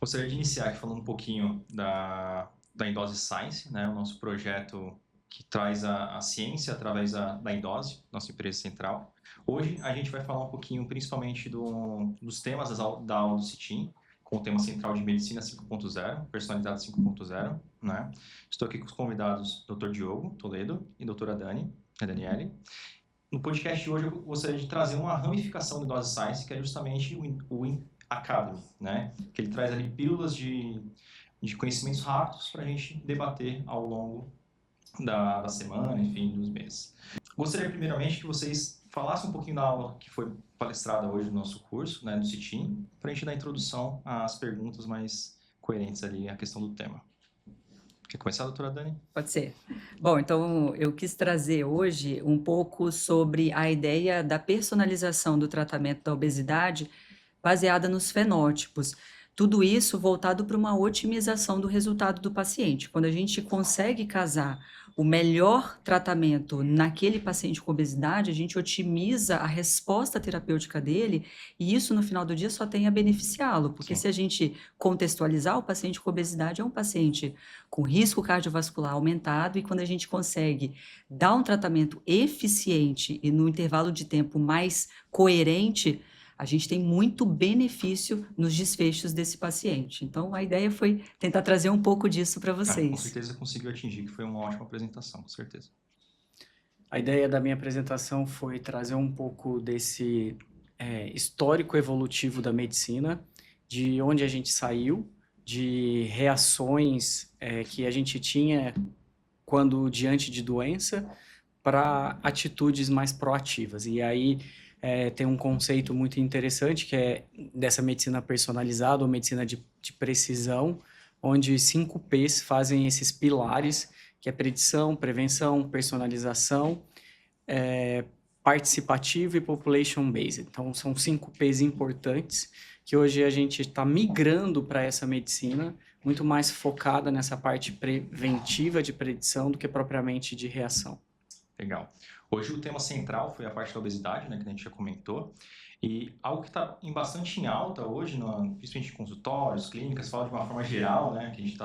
Gostaria de iniciar aqui falando um pouquinho da Endose Science, né? O nosso projeto que traz a ciência através da Endose, nossa empresa central. Hoje a gente vai falar um pouquinho principalmente dos temas da aula do CITIM, com o tema central de Medicina 5.0, Personalidade 5.0, né? Estou aqui com os convidados Dr. Diogo Toledo e doutora Daniele. No podcast de hoje eu gostaria de trazer uma ramificação do Endose Science, que é justamente o Academy, né? Que ele traz ali pílulas de conhecimentos rápidos para a gente debater ao longo da semana, enfim, dos meses. Gostaria primeiramente que vocês falassem um pouquinho da aula que foi palestrada hoje no nosso curso, né, do CITIM, para a gente dar a introdução às perguntas mais coerentes ali à questão do tema. Quer começar, doutora Dani? Pode ser. Bom, então eu quis trazer hoje um pouco sobre a ideia da personalização do tratamento da obesidade baseada nos fenótipos. Tudo isso voltado para uma otimização do resultado do paciente. Quando a gente consegue casar o melhor tratamento naquele paciente com obesidade, a gente otimiza a resposta terapêutica dele e isso, no final do dia, só tem a beneficiá-lo, porque Sim. se a gente contextualizar, o paciente com obesidade é um paciente com risco cardiovascular aumentado e quando a gente consegue dar um tratamento eficiente e no intervalo de tempo mais coerente, a gente tem muito benefício nos desfechos desse paciente. Então, a ideia foi tentar trazer um pouco disso para Com vocês. certeza conseguiu atingir, que foi uma ótima apresentação, com certeza. A ideia da minha apresentação foi trazer um pouco desse histórico evolutivo da medicina, de onde a gente saiu, de reações que a gente tinha quando diante de doença, para atitudes mais proativas. E aí tem um conceito muito interessante que é dessa medicina personalizada ou medicina de precisão, onde 5 P's fazem esses pilares, que é predição, prevenção, personalização, participativo e population-based. Então, são 5 P's importantes que hoje a gente está migrando para essa medicina, muito mais focada nessa parte preventiva de predição do que propriamente de reação. Legal. Hoje o tema central foi a parte da obesidade, né, que a gente já comentou, e algo que está bastante em alta hoje, principalmente em consultórios, clínicas, fala de uma forma geral, né, que a gente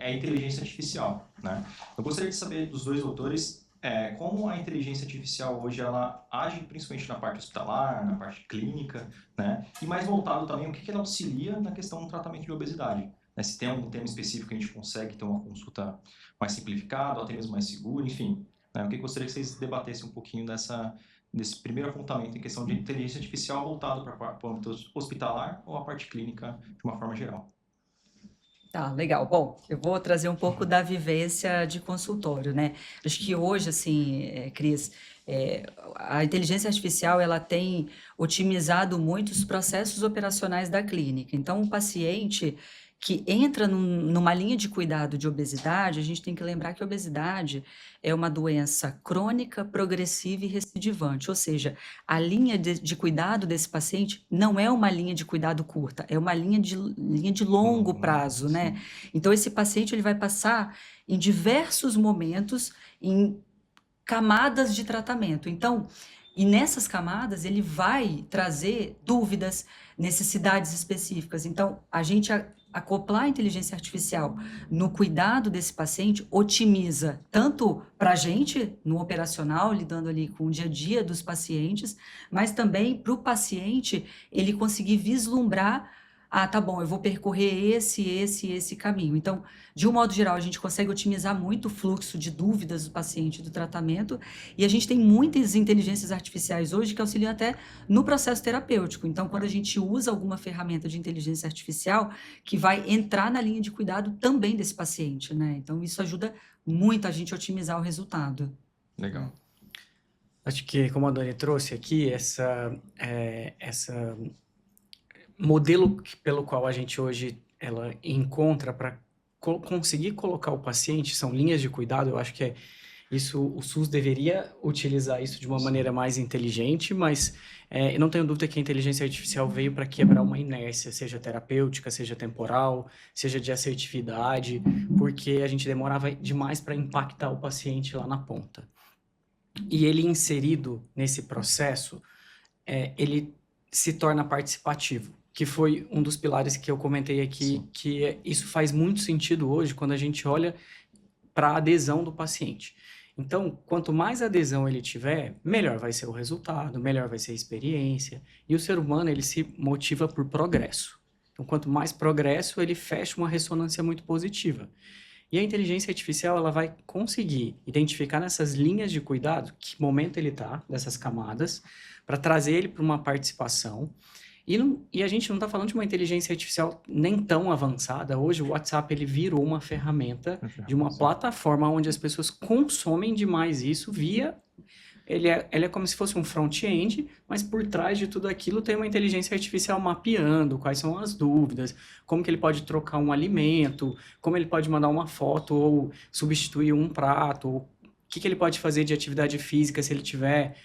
é a inteligência artificial, né? Eu gostaria de saber dos dois doutores como a inteligência artificial hoje ela age principalmente na parte hospitalar, na parte clínica, né, e mais voltado também o que ela auxilia na questão do tratamento de obesidade. Né, se tem algum tema específico que a gente consegue ter uma consulta mais simplificada, ou até mesmo mais segura, enfim. Eu gostaria que vocês debatessem um pouquinho desse primeiro apontamento em questão de inteligência artificial voltado para o âmbito hospitalar ou a parte clínica de uma forma geral. Tá, legal. Bom, eu vou trazer um pouco da vivência de consultório, né? Acho que hoje, assim, Cris, a inteligência artificial, ela tem otimizado muito os processos operacionais da clínica. Então, o paciente que entra numa linha de cuidado de obesidade, a gente tem que lembrar que a obesidade é uma doença crônica, progressiva e recidivante, ou seja, a linha de cuidado desse paciente não é uma linha de cuidado curta, é uma linha de longo prazo, né? Então, esse paciente ele vai passar em diversos momentos, em camadas de tratamento. Então, e nessas camadas ele vai trazer dúvidas, necessidades específicas. Então, a gente acoplar a inteligência artificial no cuidado desse paciente otimiza tanto para a gente, no operacional, lidando ali com o dia a dia dos pacientes, mas também para o paciente ele conseguir vislumbrar tá bom, eu vou percorrer esse caminho. Então, de um modo geral, a gente consegue otimizar muito o fluxo de dúvidas do paciente do tratamento e a gente tem muitas inteligências artificiais hoje que auxiliam até no processo terapêutico. Então, quando a gente usa alguma ferramenta de inteligência artificial que vai entrar na linha de cuidado também desse paciente, né? Então, isso ajuda muito a gente a otimizar o resultado. Legal. Acho que, como a Dani trouxe aqui, essa modelo pelo qual a gente hoje ela encontra para conseguir colocar o paciente, são linhas de cuidado, eu acho que isso, o SUS deveria utilizar isso de uma maneira mais inteligente, mas eu não tenho dúvida que a inteligência artificial veio para quebrar uma inércia, seja terapêutica, seja temporal, seja de assertividade, porque a gente demorava demais para impactar o paciente lá na ponta. E ele inserido nesse processo, ele se torna participativo. que foi um dos pilares que eu comentei aqui, Sim. que isso faz muito sentido hoje quando a gente olha para a adesão do paciente. Então, quanto mais adesão ele tiver, melhor vai ser o resultado, melhor vai ser a experiência. E o ser humano, ele se motiva por progresso. Então, quanto mais progresso, ele fecha uma ressonância muito positiva. E a inteligência artificial, ela vai conseguir identificar nessas linhas de cuidado que momento ele está, dessas camadas, para trazer ele para uma participação. E a gente não está falando de uma inteligência artificial nem tão avançada. Hoje o WhatsApp ele virou uma ferramenta de uma plataforma onde as pessoas consomem demais isso via... Ele é como se fosse um front-end, mas por trás de tudo aquilo tem uma inteligência artificial mapeando quais são as dúvidas, como que ele pode trocar um alimento, como ele pode mandar uma foto ou substituir um prato, ou o que ele pode fazer de atividade física se ele estiver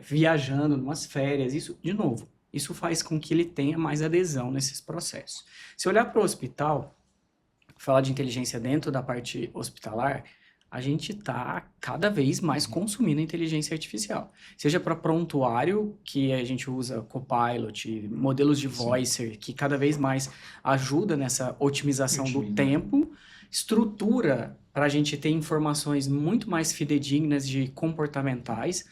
viajando, em umas férias. Isso, de novo, isso faz com que ele tenha mais adesão nesses processos. Se olhar para o hospital, falar de inteligência dentro da parte hospitalar, a gente está cada vez mais consumindo inteligência artificial. Seja para prontuário, que a gente usa Copilot, modelos de Voicer, que cada vez mais ajuda nessa otimização do tempo, estrutura para a gente ter informações muito mais fidedignas de comportamentais.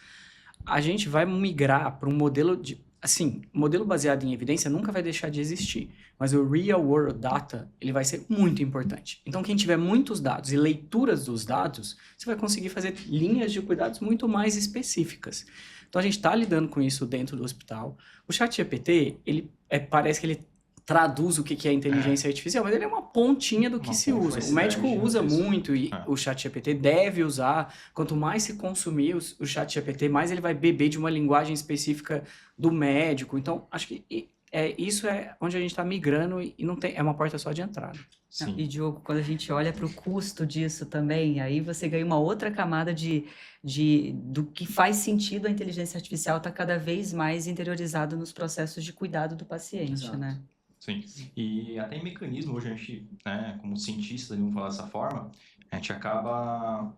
A gente vai migrar para um modelo de... Assim, modelo baseado em evidência nunca vai deixar de existir, mas o real world data, ele vai ser muito importante. Então, quem tiver muitos dados e leituras dos dados, você vai conseguir fazer linhas de cuidados muito mais específicas. Então, a gente está lidando com isso dentro do hospital. O ChatGPT, ele parece que ele traduz o que é inteligência artificial, mas ele é uma pontinha do que se usa. O médico usa muito e o ChatGPT deve usar. Quanto mais se consumir o ChatGPT, mais ele vai beber de uma linguagem específica do médico. Então, acho que isso é onde a gente está migrando e não tem, é uma porta só de entrada. Sim. E, Diogo, quando a gente olha para o custo disso também, aí você ganha uma outra camada do que faz sentido a inteligência artificial estar cada vez mais interiorizado nos processos de cuidado do paciente, Exato. né? Sim, e até em mecanismo, hoje a gente, né, como cientistas, vamos falar dessa forma, a gente acaba,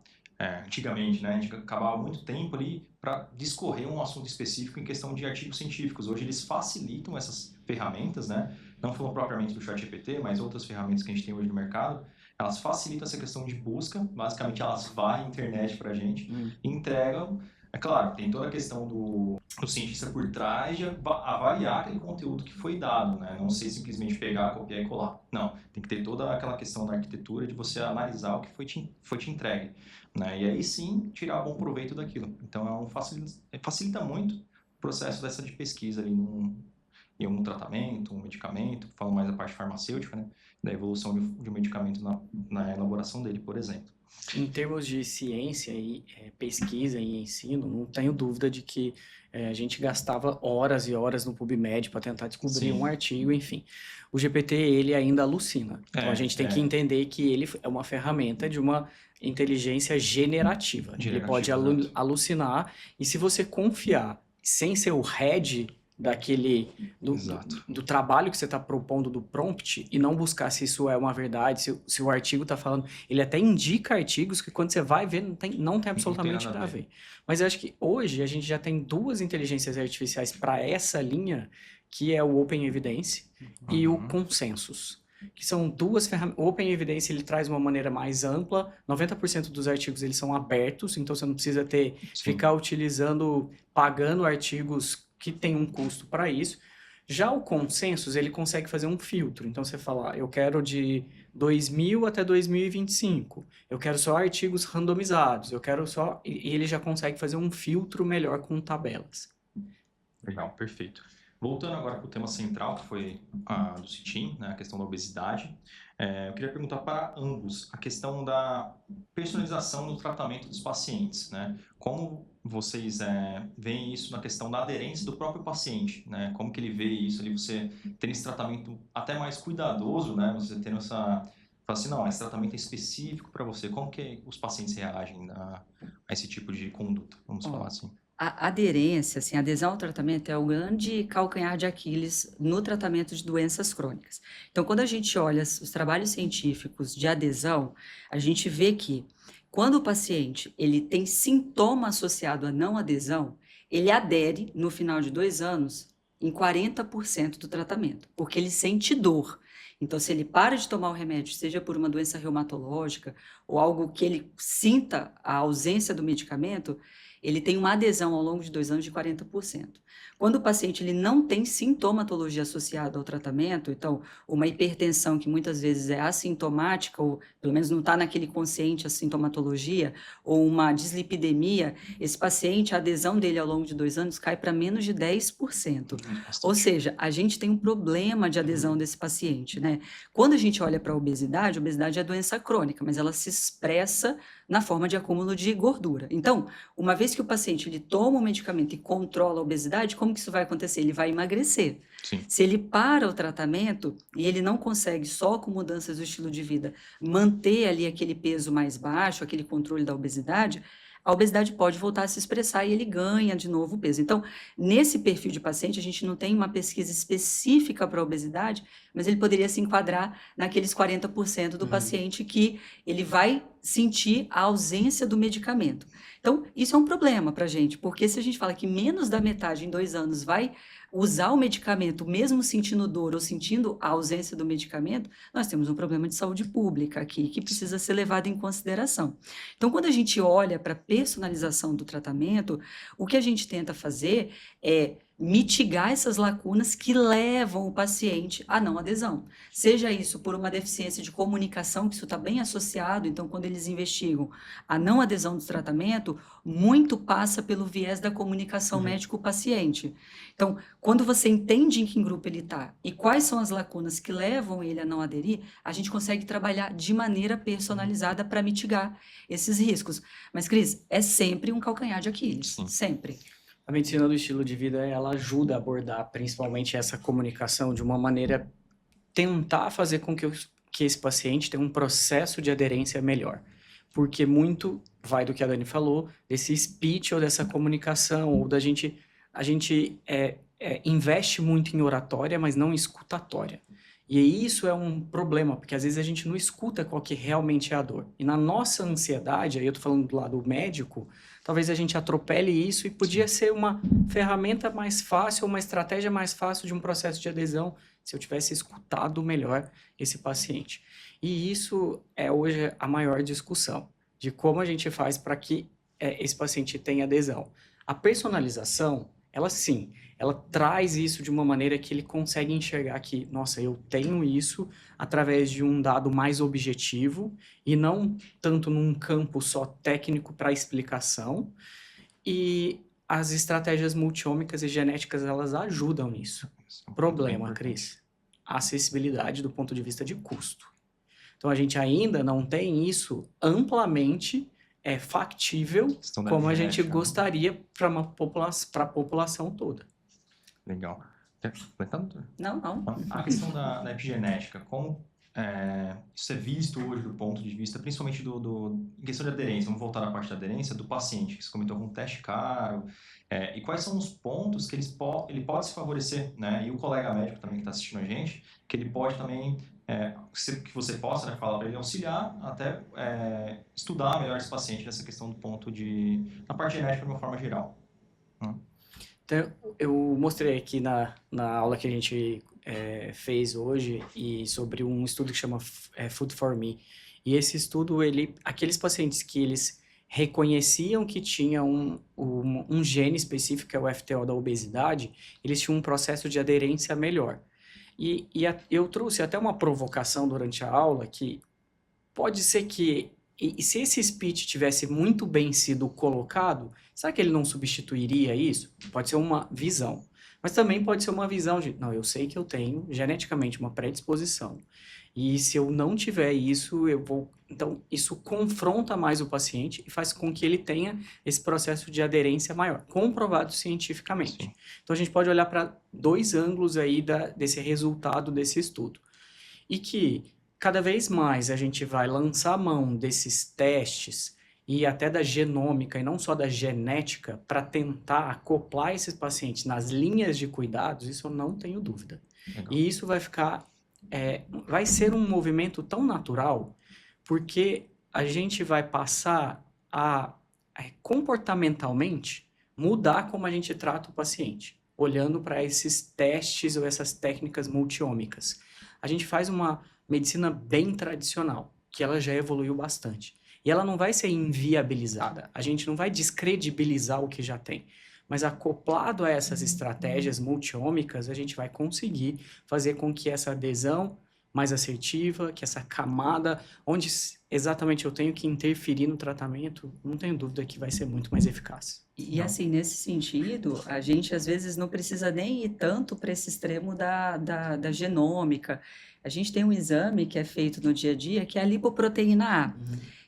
antigamente, né, a gente acabava muito tempo ali para discorrer um assunto específico em questão de artigos científicos. Hoje eles facilitam essas ferramentas, né, não falando propriamente do ChatGPT, mas outras ferramentas que a gente tem hoje no mercado, elas facilitam essa questão de busca, basicamente elas varrem a internet para a gente e entregam. É claro, tem toda a questão do cientista por trás de avaliar aquele conteúdo que foi dado, né? Não sei simplesmente pegar, copiar e colar. Não, tem que ter toda aquela questão da arquitetura de você analisar o que foi te entregue, né? E aí sim tirar bom proveito daquilo. Então facilita muito o processo dessa de pesquisa ali em um tratamento, um medicamento, falando mais da parte farmacêutica, né? Da evolução de um medicamento na elaboração dele, por exemplo. Em termos de ciência e pesquisa e ensino, não tenho dúvida de que a gente gastava horas e horas no PubMed para tentar descobrir um artigo, enfim. O GPT, ele ainda alucina. Então, a gente tem que entender que ele é uma ferramenta de uma inteligência generativa. Ele pode alucinar, e se você confiar sem ser o head do trabalho que você está propondo do prompt e não buscar se isso é uma verdade, se o artigo está falando... Ele até indica artigos que quando você vai ver não tem absolutamente nada a ver. Mas eu acho que hoje a gente já tem duas inteligências artificiais para essa linha, que é o Open Evidence e o Consensus. Que são duas ferramentas. O Open Evidence ele traz uma maneira mais ampla, 90% dos artigos eles são abertos, então você não precisa ficar pagando artigos que tem um custo para isso. Já o Consensus, ele consegue fazer um filtro. Então, você fala, eu quero de 2000 até 2025. Eu quero só artigos randomizados. E ele já consegue fazer um filtro melhor com tabelas. Legal, perfeito. Voltando agora para o tema central, que foi do CITIM, né, a questão da obesidade, eu queria perguntar para ambos a questão da personalização no tratamento dos pacientes, né? Como vocês veem isso na questão da aderência do próprio paciente, né? Como que ele vê isso ali, você ter esse tratamento até mais cuidadoso, né? Você tendo fala assim, não, esse tratamento é específico para você. Como que os pacientes reagem a esse tipo de conduta, vamos falar assim? A aderência, assim, a adesão ao tratamento é o grande calcanhar de Aquiles no tratamento de doenças crônicas. Então, quando a gente olha os trabalhos científicos de adesão, a gente vê que quando o paciente ele tem sintoma associado à não adesão, ele adere no final de 2 anos em 40% do tratamento, porque ele sente dor. Então, se ele para de tomar o remédio, seja por uma doença reumatológica ou algo que ele sinta a ausência do medicamento, ele tem uma adesão ao longo de 2 anos de 40%. Quando o paciente ele não tem sintomatologia associada ao tratamento, então, uma hipertensão que muitas vezes é assintomática, ou pelo menos não está naquele consciente a sintomatologia, ou uma dislipidemia, esse paciente, a adesão dele ao longo de 2 anos cai para menos de 10%. Ou seja, a gente tem um problema de adesão desse paciente, né? Quando a gente olha para a obesidade é doença crônica, mas ela se expressa na forma de acúmulo de gordura. Então, uma vez que o paciente ele toma o medicamento e controla a obesidade, como que isso vai acontecer? Ele vai emagrecer. Sim. Se ele para o tratamento e ele não consegue, só com mudanças do estilo de vida, manter ali aquele peso mais baixo, aquele controle da obesidade, a obesidade pode voltar a se expressar e ele ganha de novo peso. Então, nesse perfil de paciente, a gente não tem uma pesquisa específica para a obesidade, mas ele poderia se enquadrar naqueles 40% do paciente que ele vai sentir a ausência do medicamento. Então, isso é um problema para a gente, porque se a gente fala que menos da metade em 2 anos vai usar o medicamento, mesmo sentindo dor ou sentindo a ausência do medicamento, nós temos um problema de saúde pública aqui, que precisa ser levado em consideração. Então, quando a gente olha para a personalização do tratamento, o que a gente tenta fazer é mitigar essas lacunas que levam o paciente à não adesão. Seja isso por uma deficiência de comunicação, que isso está bem associado, então quando eles investigam a não adesão do tratamento, muito passa pelo viés da comunicação médico-paciente. Então, quando você entende em que grupo ele está e quais são as lacunas que levam ele a não aderir, a gente consegue trabalhar de maneira personalizada para mitigar esses riscos. Mas, Cris, é sempre um calcanhar de Aquiles, Sim. sempre. A medicina do estilo de vida, ela ajuda a abordar principalmente essa comunicação de uma maneira tentar fazer com que esse paciente tenha um processo de aderência melhor. Porque muito vai do que a Dani falou, desse speech ou dessa comunicação, ou a gente investe muito em oratória, mas não em escutatória. E isso é um problema, porque às vezes a gente não escuta qual que realmente é a dor. E na nossa ansiedade, aí eu tô falando do lado médico, talvez a gente atropele isso e podia ser uma ferramenta mais fácil, uma estratégia mais fácil de um processo de adesão, se eu tivesse escutado melhor esse paciente. E isso é hoje a maior discussão, de como a gente faz para que esse paciente tenha adesão. A personalização, ela sim, ela traz isso de uma maneira que ele consegue enxergar que, nossa, eu tenho isso através de um dado mais objetivo e não tanto num campo só técnico para explicação. E as estratégias multiômicas e genéticas, elas ajudam nisso. Problema, Cris, acessibilidade do ponto de vista de custo. Então, a gente ainda não tem isso amplamente factível como a gente gostaria para a população toda. Legal. Quer completar, doutor? Não. A questão da epigenética, como isso é visto hoje do ponto de vista, principalmente em questão de aderência, vamos voltar à parte da aderência, do paciente, que você comentou com um teste caro, e quais são os pontos que ele pode se favorecer, né? E o colega médico também que está assistindo a gente, que ele pode também, que você possa, né, falar para ele, auxiliar até estudar melhor esse paciente nessa questão do ponto na parte genética de uma forma geral. Então, eu mostrei aqui na aula que a gente fez hoje e sobre um estudo que chama Food for Me. E esse estudo, aqueles pacientes que eles reconheciam que tinham um gene específico, que é o FTO da obesidade, eles tinham um processo de aderência melhor. E eu trouxe até uma provocação durante a aula que pode ser que, se esse speech tivesse muito bem sido colocado, será que ele não substituiria isso? Pode ser uma visão. Mas também pode ser uma visão de, não, eu sei que eu tenho geneticamente uma predisposição. E se eu não tiver isso, eu vou... Então, isso confronta mais o paciente e faz com que ele tenha esse processo de aderência maior, comprovado cientificamente. Sim. Então, a gente pode olhar para 2 ângulos aí desse resultado desse estudo. E que cada vez mais a gente vai lançar a mão desses testes e até da genômica e não só da genética para tentar acoplar esses pacientes nas linhas de cuidados, isso eu não tenho dúvida. Legal. E isso vai ficar, vai ser um movimento tão natural porque a gente vai passar a comportamentalmente mudar como a gente trata o paciente. olhando para esses testes ou essas técnicas multiômicas. A gente faz uma medicina bem tradicional, que ela já evoluiu bastante. E ela não vai ser inviabilizada, a gente não vai descredibilizar o que já tem. Mas acoplado a essas estratégias multiômicas, a gente vai conseguir fazer com que essa adesão mais assertiva, que essa camada, onde exatamente eu tenho que interferir no tratamento, não tenho dúvida que vai ser muito mais eficaz. E assim, nesse sentido, a gente às vezes não precisa nem ir tanto para esse extremo da genômica. A gente tem um exame que é feito no dia a dia, que é a lipoproteína A.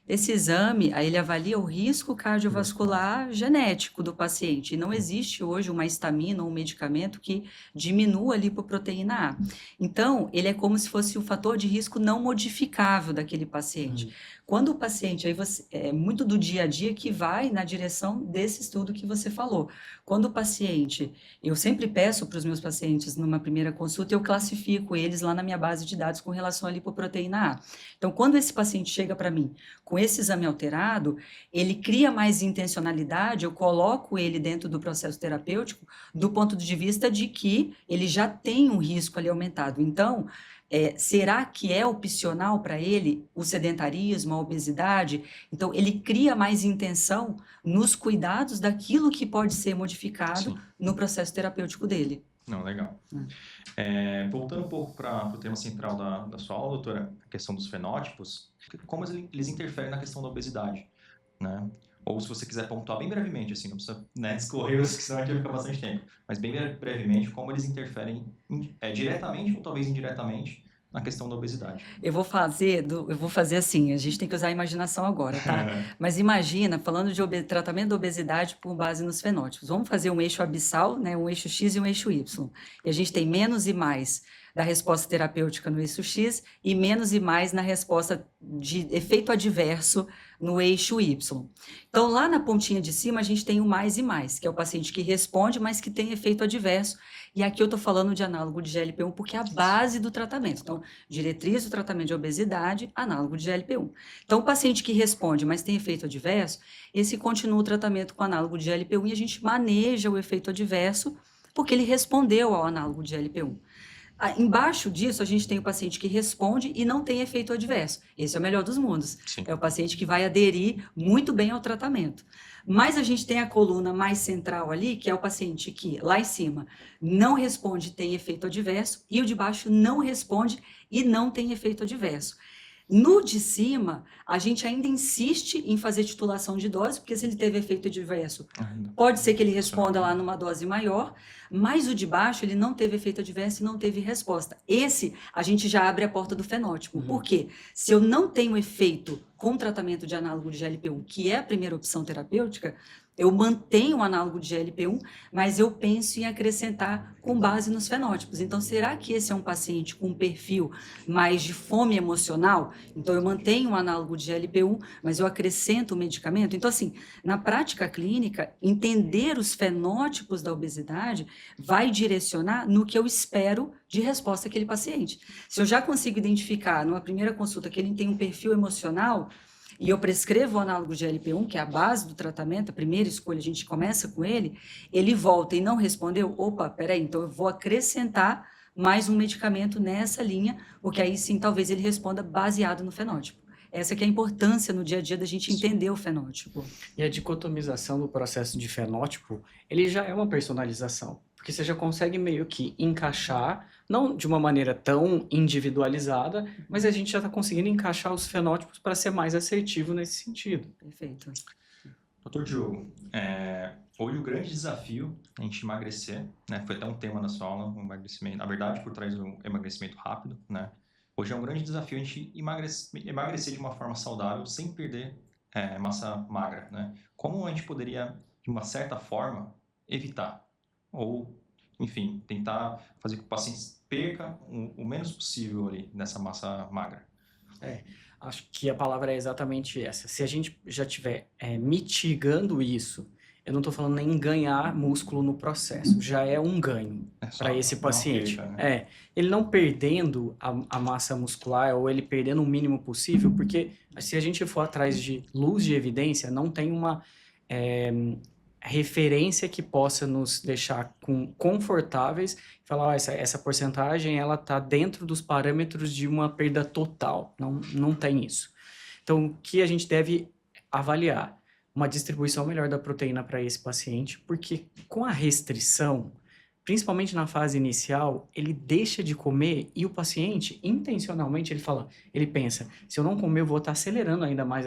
Esse exame, aí ele avalia o risco cardiovascular genético do paciente. E não existe hoje uma histamina ou um medicamento que diminua a lipoproteína A. Então, ele é como se fosse o fator de risco não modificável daquele paciente. Quando o paciente, aí você, é muito do dia a dia que vai na direção desse estudo que você falou. Quando o paciente, eu sempre peço para os meus pacientes numa primeira consulta, eu classifico eles lá na minha base de dados com relação à lipoproteína A. Então, quando esse paciente chega para mim com esse exame alterado, ele cria mais intencionalidade, eu coloco ele dentro do processo terapêutico do ponto de vista de que ele já tem um risco ali aumentado. Então, será que é opcional para ele o sedentarismo, a obesidade? Então, ele cria mais intenção nos cuidados daquilo que pode ser modificado Sim. no processo terapêutico dele. Não, legal. Voltando um pouco para o tema central da sua aula, doutora, a questão dos fenótipos, como eles interferem na questão da obesidade, né? Ou se você quiser pontuar bem brevemente, assim, não precisa, né, discorrer, porque senão a gente vai ficar bastante tempo, mas bem brevemente, como eles interferem diretamente ou talvez indiretamente na questão da obesidade. Eu vou fazer assim, a gente tem que usar a imaginação agora, tá? Mas imagina, falando de tratamento da obesidade por base nos fenótipos. Vamos fazer um eixo abissal, né, um eixo X e um eixo Y. E a gente tem menos e mais da resposta terapêutica no eixo X e menos e mais na resposta de efeito adverso no eixo Y. Então, lá na pontinha de cima, a gente tem o mais e mais, que é o paciente que responde, mas que tem efeito adverso. E aqui eu estou falando de análogo de GLP-1 porque é a base do tratamento. Então, diretriz do tratamento de obesidade, análogo de GLP-1. Então, o paciente que responde, mas tem efeito adverso, esse continua o tratamento com análogo de GLP-1 e a gente maneja o efeito adverso porque ele respondeu ao análogo de GLP-1. Embaixo disso, a gente tem o paciente que responde e não tem efeito adverso. Esse é o melhor dos mundos. Sim. É o paciente que vai aderir muito bem ao tratamento. Mas a gente tem a coluna mais central ali, que é o paciente que, lá em cima, não responde e tem efeito adverso, e o de baixo não responde e não tem efeito adverso. No de cima, a gente ainda insiste em fazer titulação de dose, porque se ele teve efeito adverso, pode ser que ele responda lá numa dose maior, mas o de baixo, ele não teve efeito adverso e não teve resposta. Esse, a gente já abre a porta do fenótipo. Por quê? Se eu não tenho efeito com tratamento de análogo de GLP-1, que é a primeira opção terapêutica, eu mantenho o análogo de GLP-1, mas eu penso em acrescentar com base nos fenótipos. Então, será que esse é um paciente com um perfil mais de fome emocional? Então, eu mantenho o análogo de GLP-1, mas eu acrescento o medicamento? Então, assim, na prática clínica, entender os fenótipos da obesidade vai direcionar no que eu espero de resposta àquele paciente. Se eu já consigo identificar, numa primeira consulta, que ele tem um perfil emocional, e eu prescrevo o análogo de GLP-1, que é a base do tratamento, a primeira escolha, a gente começa com ele volta e não respondeu, opa, peraí, então eu vou acrescentar mais um medicamento nessa linha, porque aí sim, talvez ele responda baseado no fenótipo. Essa que é a importância no dia a dia da gente entender o fenótipo. E a dicotomização do processo de fenótipo, ele já é uma personalização, porque você já consegue meio que encaixar, não de uma maneira tão individualizada, mas a gente já está conseguindo encaixar os fenótipos para ser mais assertivo nesse sentido. Perfeito. Doutor Diogo, hoje o grande desafio é a gente emagrecer, né? Foi até um tema na sua aula, o emagrecimento, a verdade por trás do emagrecimento rápido, né? Hoje é um grande desafio a gente emagrecer de uma forma saudável sem perder massa magra, né? Como a gente poderia, de uma certa forma, evitar? Ou, enfim, tentar fazer com que o paciente perca o menos possível ali nessa massa magra? Acho que a palavra é exatamente essa. Se a gente já estiver mitigando isso, eu não estou falando nem em ganhar músculo no processo, já é um ganho para esse paciente. Perca, né? Ele não perdendo a massa muscular ou ele perdendo o mínimo possível, porque se a gente for atrás de luz de evidência, não tem uma referência que possa nos deixar confortáveis, falar, ó, essa porcentagem ela está dentro dos parâmetros de uma perda total, não tem isso. Então, o que a gente deve avaliar? Uma distribuição melhor da proteína para esse paciente, porque com a restrição, principalmente na fase inicial, ele deixa de comer e o paciente, intencionalmente, ele pensa, se eu não comer, eu vou estar acelerando ainda mais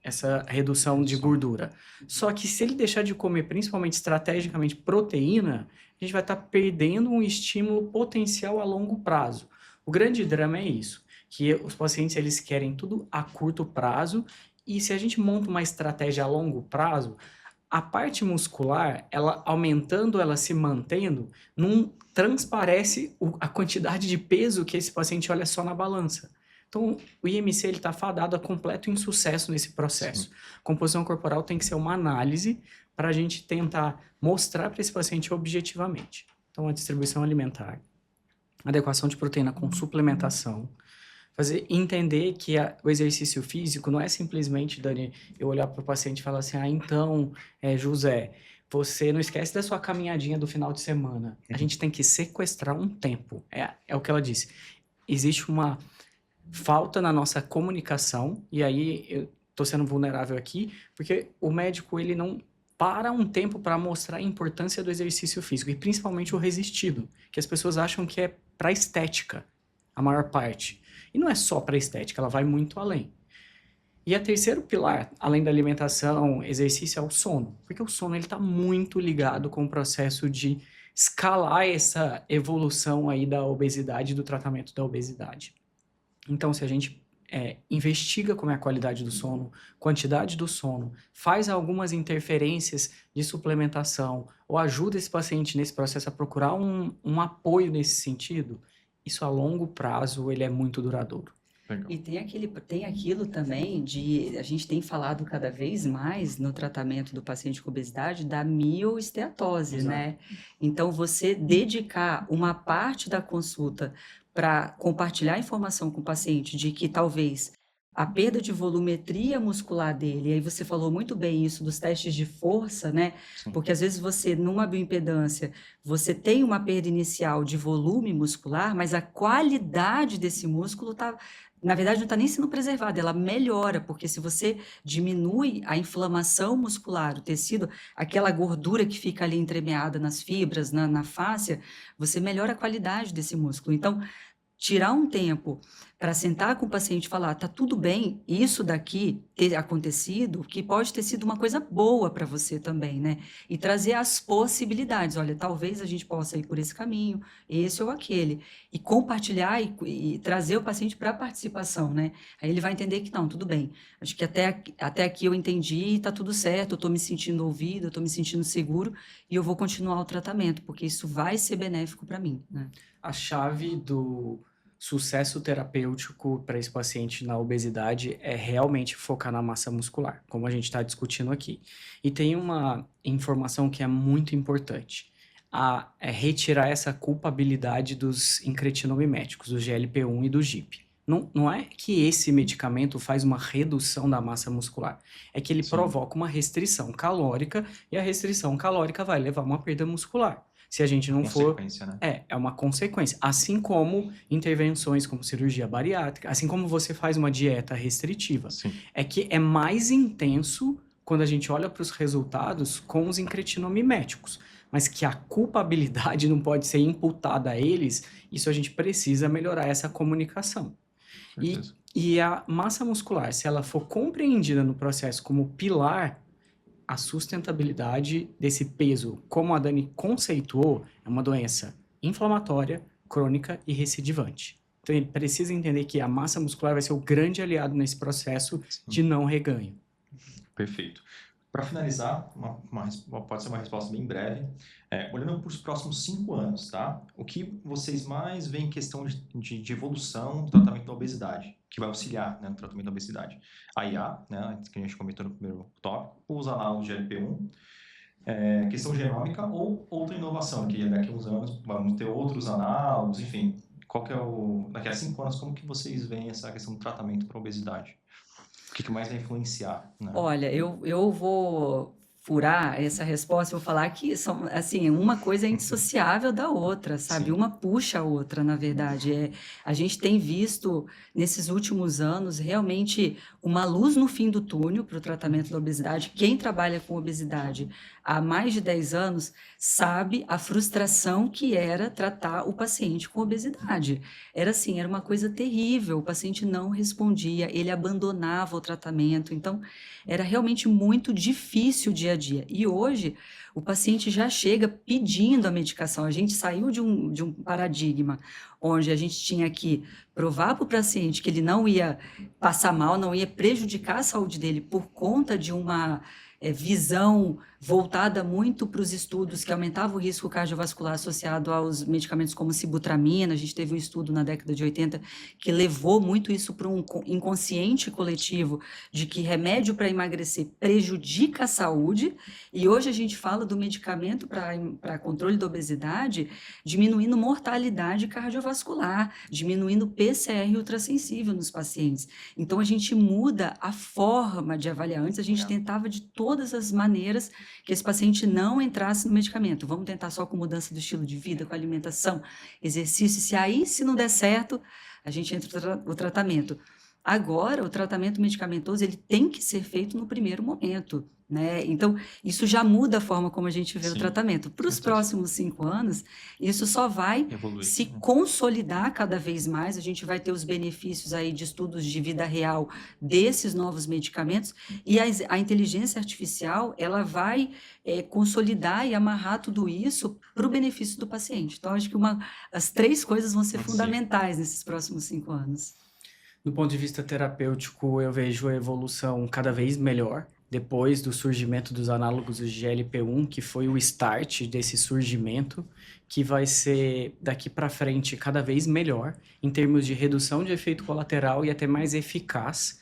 essa redução de gordura. Só que se ele deixar de comer, principalmente estrategicamente, proteína, a gente vai estar perdendo um estímulo potencial a longo prazo. O grande drama é isso, que os pacientes eles querem tudo a curto prazo e se a gente monta uma estratégia a longo prazo, a parte muscular, ela aumentando, ela se mantendo, não transparece a quantidade de peso que esse paciente olha só na balança. Então, o IMC está fadado a completo insucesso nesse processo. Sim. Composição corporal tem que ser uma análise para a gente tentar mostrar para esse paciente objetivamente. Então, a distribuição alimentar, adequação de proteína com suplementação, entender que o exercício físico não é simplesmente, Dani, eu olhar para o paciente e falar assim, então, José, você não esquece da sua caminhadinha do final de semana. A gente tem que sequestrar um tempo. É o que ela disse. Existe uma falta na nossa comunicação, e aí eu estou sendo vulnerável aqui, porque o médico ele não para um tempo para mostrar a importância do exercício físico, e principalmente o resistido, que as pessoas acham que é para estética, a maior parte. E não é só para estética, ela vai muito além. E a terceiro pilar, além da alimentação, exercício, é o sono. Porque o sono está muito ligado com o processo de escalar essa evolução aí da obesidade, do tratamento da obesidade. Então, se a gente investiga como é a qualidade do sono, quantidade do sono, faz algumas interferências de suplementação, ou ajuda esse paciente nesse processo a procurar um apoio nesse sentido, isso a longo prazo ele é muito duradouro. Legal. E tem aquilo também a gente tem falado cada vez mais no tratamento do paciente com obesidade da mioesteatose, Exato. né? Então, você dedicar uma parte da consulta para compartilhar informação com o paciente de que talvez a perda de volumetria muscular dele, e aí você falou muito bem isso dos testes de força, né? Sim. Porque às vezes você, numa bioimpedância, você tem uma perda inicial de volume muscular, mas a qualidade desse músculo está, na verdade, não está nem sendo preservada, ela melhora, porque se você diminui a inflamação muscular, o tecido, aquela gordura que fica ali entremeada nas fibras, na fáscia, você melhora a qualidade desse músculo. Então, tirar um tempo para sentar com o paciente e falar, tá tudo bem, isso daqui ter acontecido, que pode ter sido uma coisa boa para você também, né? E trazer as possibilidades, olha, talvez a gente possa ir por esse caminho, esse ou aquele, e compartilhar e trazer o paciente para a participação, né? Aí ele vai entender que não, tudo bem, acho que até aqui eu entendi, tá tudo certo, eu estou me sentindo ouvido, eu estou me sentindo seguro, e eu vou continuar o tratamento, porque isso vai ser benéfico para mim, né? A chave do sucesso terapêutico para esse paciente na obesidade é realmente focar na massa muscular, como a gente está discutindo aqui. E tem uma informação que é muito importante, é retirar essa culpabilidade dos incretinomiméticos, do GLP-1 e do GIP. Não é que esse medicamento faz uma redução da massa muscular, é que ele Sim. provoca uma restrição calórica e a restrição calórica vai levar a uma perda muscular. Se a gente não for... Consequência, né? É uma consequência. Assim como intervenções como cirurgia bariátrica, assim como você faz uma dieta restritiva. Sim. É que é mais intenso quando a gente olha para os resultados com os incretinomiméticos. Mas que a culpabilidade não pode ser imputada a eles, isso a gente precisa melhorar essa comunicação. Certeza. E a massa muscular, se ela for compreendida no processo como pilar, a sustentabilidade desse peso, como a Dani conceituou, é uma doença inflamatória, crônica e recidivante. Então, ele precisa entender que a massa muscular vai ser o grande aliado nesse processo de não reganho. Perfeito. Para finalizar, pode ser uma resposta bem breve. Olhando para os próximos 5 anos, tá? O que vocês mais veem em questão de evolução do tratamento da obesidade, que vai auxiliar, né, no tratamento da obesidade? A IA, né, que a gente comentou no primeiro tópico, os análogos de GLP-1, questão genômica ou outra inovação, que daqui a uns anos vamos ter outros análogos, enfim. Qual que é daqui a 5 anos, como que vocês veem essa questão do tratamento para a obesidade? O que mais vai influenciar, né? Olha, eu vou furar essa resposta, eu vou falar que são, assim, uma coisa é indissociável da outra, sabe? Sim. Uma puxa a outra, na verdade. A gente tem visto, nesses últimos anos, realmente uma luz no fim do túnel para o tratamento da obesidade. Quem trabalha com obesidade há mais de 10 anos sabe a frustração que era tratar o paciente com obesidade. Era assim, era uma coisa terrível, o paciente não respondia, ele abandonava o tratamento. Então, era realmente muito difícil o dia a dia. E hoje, o paciente já chega pedindo a medicação. A gente saiu de um paradigma onde a gente tinha que provar para o paciente que ele não ia passar mal, não ia prejudicar a saúde dele por conta de uma visão voltada muito para os estudos que aumentavam o risco cardiovascular associado aos medicamentos como sibutramina. A gente teve um estudo na década de 80 que levou muito isso para um inconsciente coletivo de que remédio para emagrecer prejudica a saúde, e hoje a gente fala do medicamento para controle da obesidade diminuindo mortalidade cardiovascular, diminuindo PCR ultrassensível nos pacientes. Então a gente muda a forma de avaliar. Antes a gente tentava de todas as maneiras que esse paciente não entrasse no medicamento. Vamos tentar só com mudança do estilo de vida, com alimentação, exercício. Se não der certo, a gente entra no tratamento. Agora, o tratamento medicamentoso ele tem que ser feito no primeiro momento, né? Então, isso já muda a forma como a gente vê o Sim, tratamento. Para os verdade. próximos 5 anos, isso só vai Evoluir. se consolidar cada vez mais. A gente vai ter os benefícios aí de estudos de vida real desses novos medicamentos, e a inteligência artificial ela vai consolidar e amarrar tudo isso para o benefício do paciente. Então, acho que as 3 coisas vão ser Sim. fundamentais nesses próximos 5 anos. Do ponto de vista terapêutico, eu vejo a evolução cada vez melhor. Depois do surgimento dos análogos do GLP-1, que foi o start desse surgimento, que vai ser daqui para frente cada vez melhor em termos de redução de efeito colateral e até mais eficaz,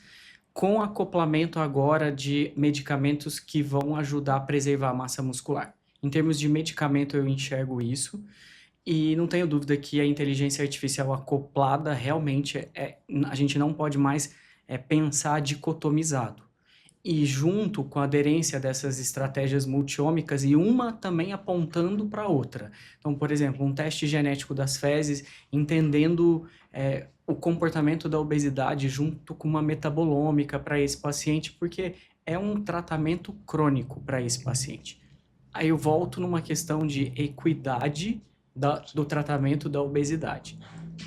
com acoplamento agora de medicamentos que vão ajudar a preservar a massa muscular. Em termos de medicamento, eu enxergo isso. E não tenho dúvida que a inteligência artificial acoplada realmente a gente não pode mais pensar dicotomizado. E junto com a aderência dessas estratégias multiômicas e uma também apontando para a outra. Então, por exemplo, um teste genético das fezes, entendendo o comportamento da obesidade junto com uma metabolômica para esse paciente, porque é um tratamento crônico para esse paciente. Aí eu volto numa questão de equidade do tratamento da obesidade.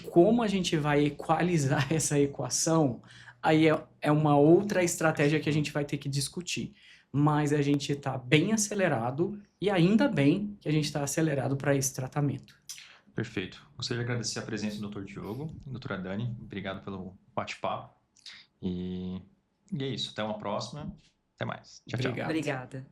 Como a gente vai equalizar essa equação, aí é uma outra estratégia que a gente vai ter que discutir. Mas a gente está bem acelerado e ainda bem que a gente está acelerado para esse tratamento. Perfeito. Gostaria de agradecer a presença do Dr. Diogo e doutora Dani. Obrigado pelo bate-papo. E é isso. Até uma próxima. Até mais. Tchau, tchau. Obrigado. Obrigada.